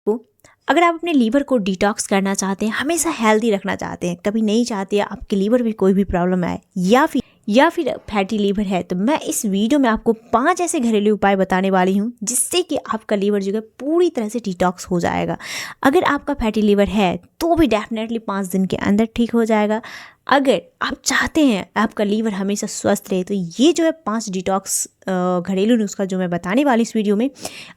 को अगर आप अपने लीवर को डिटॉक्स करना चाहते हैं, हमेशा हेल्दी रखना चाहते हैं, कभी नहीं चाहते आपके लीवर में कोई भी प्रॉब्लम आए या फिर फैटी लीवर है, तो मैं इस वीडियो में आपको 5 ऐसे घरेलू उपाय बताने वाली हूँ जिससे कि आपका लीवर जो है पूरी तरह से डिटॉक्स हो जाएगा। अगर आपका फैटी लीवर है तो भी डेफिनेटली 5 दिन के अंदर ठीक हो जाएगा। अगर आप चाहते हैं आपका लीवर हमेशा स्वस्थ रहे तो ये जो है 5 डिटॉक्स घरेलू नुस्खा जो मैं बताने वाली इस वीडियो में,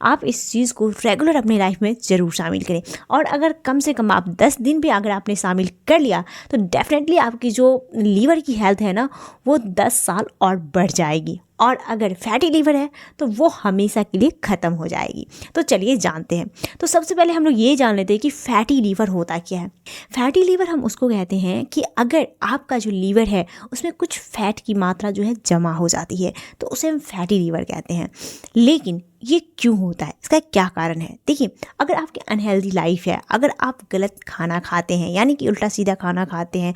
आप इस चीज़ को रेगुलर अपनी लाइफ में ज़रूर शामिल करें। और अगर कम से कम आप 10 दिन भी अगर आपने शामिल कर लिया तो डेफिनेटली आपकी जो लीवर की हेल्थ है ना, वो 10 साल और बढ़ जाएगी। और अगर फैटी लीवर है तो वो हमेशा के लिए ख़त्म हो जाएगी। तो चलिए जानते हैं। तो सबसे पहले हम लोग ये जान लेते हैं कि फैटी लीवर होता क्या है। फैटी लीवर हम उसको कहते हैं कि अगर आपका जो लीवर है उसमें कुछ फैट की मात्रा जो है जमा हो जाती है, तो उसे हम फैटी लीवर कहते हैं। लेकिन ये क्यों होता है, इसका क्या कारण है? देखिए, अगर आपकी अनहेल्दी लाइफ है, अगर आप गलत खाना खाते हैं यानी कि उल्टा सीधा खाना खाते हैं,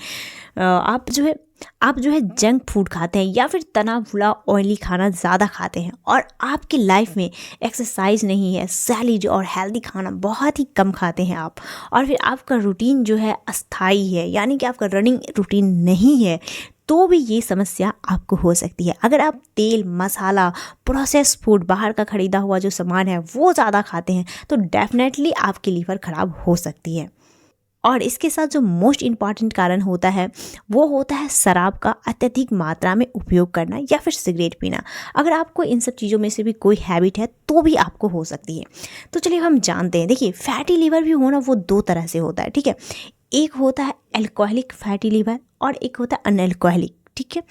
आप जो है जंक फूड खाते हैं या फिर तना भुना ऑयली खाना ज़्यादा खाते हैं, और आपकी लाइफ में एक्सरसाइज नहीं है, सैलेड और हेल्दी खाना बहुत ही कम खाते हैं आप, और फिर आपका रूटीन जो है अस्थाई है यानी कि आपका रनिंग रूटीन नहीं है, तो भी ये समस्या आपको हो सकती है। अगर आप तेल मसाला प्रोसेस फूड बाहर का ख़रीदा हुआ जो सामान है वो ज़्यादा खाते हैं तो डेफिनेटली आपकी लीवर ख़राब हो सकती है। और इसके साथ जो मोस्ट इम्पॉर्टेंट कारण होता है वो होता है शराब का अत्यधिक मात्रा में उपयोग करना या फिर सिगरेट पीना। अगर आपको इन सब चीज़ों में से भी कोई हैबिट है तो भी आपको हो सकती है। तो चलिए हम जानते हैं। देखिए, फैटी लीवर भी होना वो 2 तरह से होता है, ठीक है। एक होता है एल्कोहलिक फैटी लीवर और एक होता है अनएल्कोहलिक, ठीक है।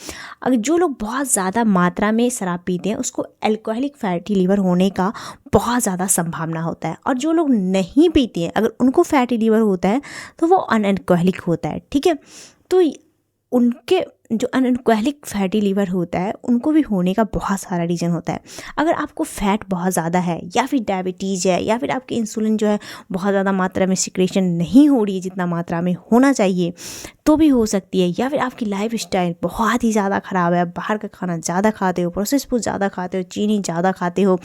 अगर जो लोग बहुत ज़्यादा मात्रा में शराब पीते हैं उसको एल्कोहलिक फैटी लीवर होने का बहुत ज़्यादा संभावना होता है, और जो लोग नहीं पीते हैं अगर उनको फैटी लीवर होता है तो वो अनएल्कोहलिक होता है, ठीक है। तो उनके जो अनएल्कोहलिक फैटी लीवर होता है उनको भी होने का बहुत सारा रीज़न होता है। अगर आपको फैट बहुत ज़्यादा है या फिर डायबिटीज़ है या फिर आपकी इंसुलिन जो है बहुत ज़्यादा मात्रा में सिक्रेशन नहीं हो रही है जितना मात्रा में होना चाहिए, तो भी हो सकती है। या फिर आपकी लाइफ स्टाइल बहुत ही ज़्यादा ख़राब है, बाहर का खाना ज़्यादा खाते हो, प्रोसेस फूड ज़्यादा खाते हो, चीनी ज़्यादा खाते हो,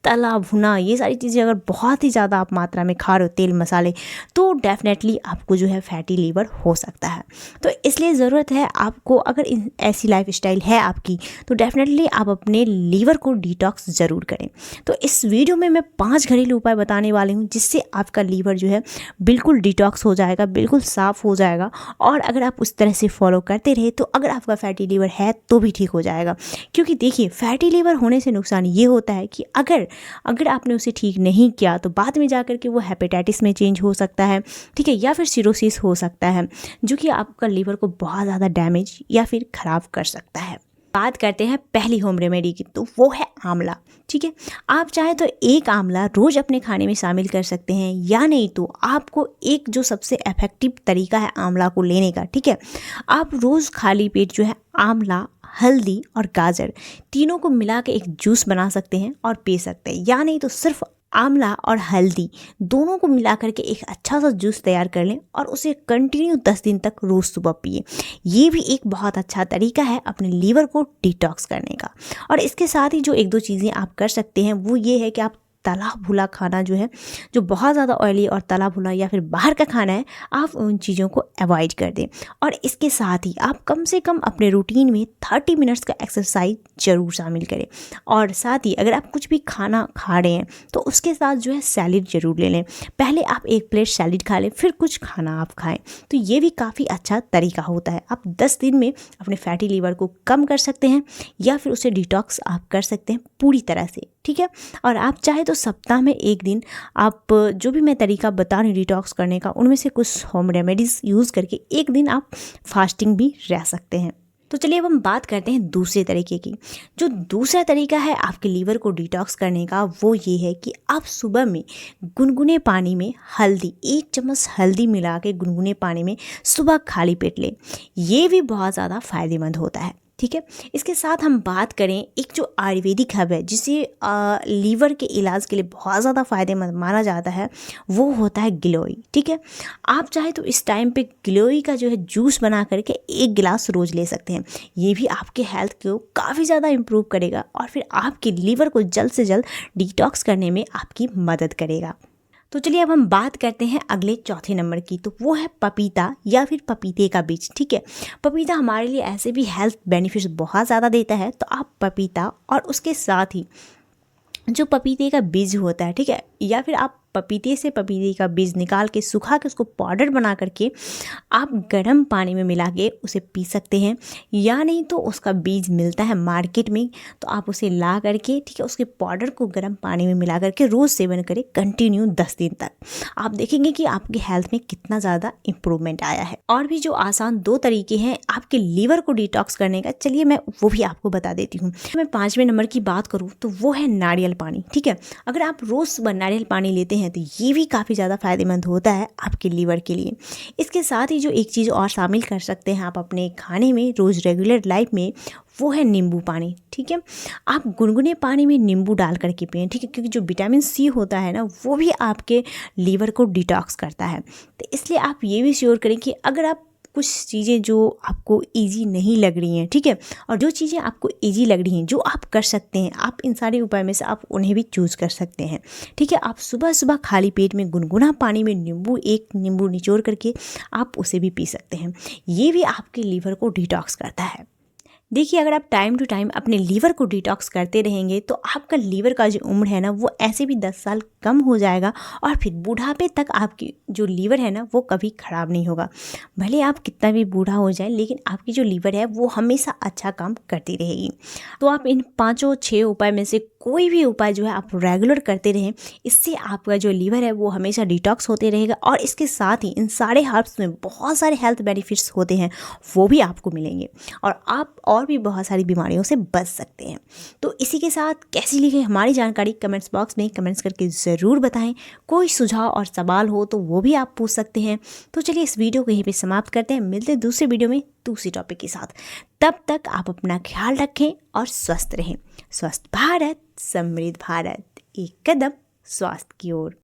तला भुना ये सारी चीज़ें अगर बहुत ही ज़्यादा आप मात्रा में खा रहे हो, तेल मसाले, तो डेफिनेटली आपको जो है फैटी लीवर हो सकता है। तो इसलिए ज़रूरत है आपको, अगर ऐसी लाइफ स्टाइल है आपकी, तो डेफिनेटली आप अपने लीवर को डिटॉक्स ज़रूर करें। तो इस वीडियो में मैं 5 घरेलू उपाय बताने वाली हूँ जिससे आपका लीवर जो है बिल्कुल डिटॉक्स हो जाएगा, बिल्कुल साफ़ हो जाएगा। और अगर आप उस तरह से फॉलो करते रहे तो अगर आपका फैटी लीवर है तो भी ठीक हो जाएगा। क्योंकि देखिए, फैटी लीवर होने से नुकसान ये होता है कि अगर आपने उसे ठीक नहीं किया तो बाद में जाकर के वो हेपेटाइटिस में चेंज हो सकता है, ठीक है, या फिर सिरोसिस हो सकता है, जो कि आपका लीवर को बहुत ज़्यादा डैमेज या फिर ख़राब कर सकता है। बात करते हैं पहली होम रेमेडी की, तो वो है आंवला, ठीक है। आप चाहे तो एक आंवला रोज़ अपने खाने में शामिल कर सकते हैं, या नहीं तो आपको एक जो सबसे इफेक्टिव तरीका है आंवला को लेने का, ठीक है, आप रोज़ खाली पेट जो है आंवला, हल्दी और गाजर तीनों को मिला के एक जूस बना सकते हैं और पी सकते हैं, या नहीं तो सिर्फ आंवला और हल्दी दोनों को मिला करके एक अच्छा सा जूस तैयार कर लें और उसे कंटिन्यू 10 दिन तक रोज़ सुबह पिए। ये भी एक बहुत अच्छा तरीका है अपने लीवर को डिटॉक्स करने का। और इसके साथ ही जो 1-2 चीज़ें आप कर सकते हैं वो ये है कि आप तला भुना खाना जो है, जो बहुत ज़्यादा ऑयली और तला भुना या फिर बाहर का खाना है, आप उन चीज़ों को अवॉइड कर दें। और इसके साथ ही आप कम से कम अपने रूटीन में 30 मिनट्स का एक्सरसाइज ज़रूर शामिल करें। और साथ ही अगर आप कुछ भी खाना खा रहे हैं तो उसके साथ जो है सैलेड ज़रूर ले लें। पहले आप 1 प्लेट सैलेड खा लें, फिर कुछ खाना आप खाएं, तो ये भी काफ़ी अच्छा तरीका होता है। आप 10 दिन में अपने फैटी लीवर को कम कर सकते हैं या फिर उसे डिटॉक्स आप कर सकते हैं पूरी तरह से, ठीक है। और आप चाहे तो सप्ताह में 1 दिन आप जो भी मैं तरीका बता रही हूँ डिटॉक्स करने का, उनमें से कुछ होम रेमेडीज़ यूज़ करके 1 दिन आप फास्टिंग भी रह सकते हैं। तो चलिए अब हम बात करते हैं दूसरे तरीके की। जो दूसरा तरीका है आपके लीवर को डिटॉक्स करने का वो ये है कि आप सुबह में गुनगुने पानी में हल्दी, 1 चम्मच हल्दी मिला के गुनगुने पानी में सुबह खाली पेट लें। ये भी बहुत ज़्यादा फ़ायदेमंद होता है, ठीक है। इसके साथ हम बात करें एक जो आयुर्वेदिक हब है जिसे लीवर के इलाज के लिए बहुत ज़्यादा फ़ायदेमंद माना जाता है, वो होता है गिलोय, ठीक है। आप चाहे तो इस टाइम पे गिलोय का जो है जूस बना करके 1 गिलास रोज़ ले सकते हैं। ये भी आपके हेल्थ को काफ़ी ज़्यादा इम्प्रूव करेगा और फिर आपके लीवर को जल्द से जल्द डिटॉक्स करने में आपकी मदद करेगा। तो चलिए अब हम बात करते हैं अगले चौथे नंबर की, तो वो है पपीता या फिर पपीते का बीज। ठीक है, पपीता हमारे लिए ऐसे भी हेल्थ बेनिफिट्स बहुत ज़्यादा देता है, तो आप पपीता और उसके साथ ही जो पपीते का बीज होता है, ठीक है, या फिर आप पपीते से पपीते का बीज निकाल के सुखा के उसको पाउडर बना करके आप गर्म पानी में मिला के उसे पी सकते हैं, या नहीं तो उसका बीज मिलता है मार्केट में, तो आप उसे ला करके, ठीक है, उसके पाउडर को गर्म पानी में मिला करके रोज़ सेवन करें कंटिन्यू 10 दिन तक। आप देखेंगे कि आपकी हेल्थ में कितना ज़्यादा इम्प्रूवमेंट आया है। और भी जो आसान 2 तरीके हैं आपके लीवर को डिटॉक्स करने का, चलिए मैं वो भी आपको बता देती हूँ। मैं 5वें नंबर की बात करूँ तो वो है नारियल पानी। ठीक है, अगर आप रोज़ सुबह नारियल पानी लेते हैं तो ये भी काफ़ी ज़्यादा फ़ायदेमंद होता है आपके लीवर के लिए। इसके साथ ही जो एक चीज़ और शामिल कर सकते हैं आप अपने खाने में रोज़ रेगुलर लाइफ में, वो है नींबू पानी। ठीक है, आप गुनगुने पानी में नींबू डाल करके पिएं, ठीक है, क्योंकि जो विटामिन सी होता है ना, वो भी आपके लीवर को डिटॉक्स करता है। तो इसलिए आप ये भी श्योर करें कि अगर आप कुछ चीज़ें जो आपको इजी नहीं लग रही हैं, ठीक है, और जो चीज़ें आपको इजी लग रही हैं, जो आप कर सकते हैं, आप इन सारे उपाय में से आप उन्हें भी चूज़ कर सकते हैं। ठीक है, आप सुबह सुबह खाली पेट में गुनगुना पानी में एक नींबू निचोड़ करके आप उसे भी पी सकते हैं। ये भी आपके लीवर को डिटॉक्स करता है। देखिए, अगर आप टाइम टू टाइम अपने लीवर को डिटॉक्स करते रहेंगे तो आपका लीवर का जो उम्र है ना, वो ऐसे भी 10 साल कम हो जाएगा, और फिर बुढ़ापे तक आपकी जो लीवर है ना, वो कभी ख़राब नहीं होगा। भले आप कितना भी बूढ़ा हो जाए, लेकिन आपकी जो लीवर है वो हमेशा अच्छा काम करती रहेगी। तो आप इन 5-6 उपाय में से कोई भी उपाय जो है आप रेगुलर करते रहें, इससे आपका जो लीवर है वो हमेशा डिटॉक्स होते रहेगा, और इसके साथ ही इन सारे हर्ब्स में बहुत सारे हेल्थ बेनिफिट्स होते हैं, वो भी आपको मिलेंगे, और आप और भी बहुत सारी बीमारियों से बच सकते हैं। तो इसी के साथ कैसी लगी हमारी जानकारी कमेंट्स बॉक्स में कमेंट्स करके ज़रूर बताएं। कोई सुझाव और सवाल हो तो वो भी आप पूछ सकते हैं। तो चलिए इस वीडियो को यहीं पे समाप्त करते हैं, मिलते हैं दूसरे वीडियो में दूसरी टॉपिक के साथ। तब तक आप अपना ख्याल रखें और स्वस्थ रहें। स्वस्थ भारत समृद्ध भारत, एक कदम स्वास्थ्य की ओर।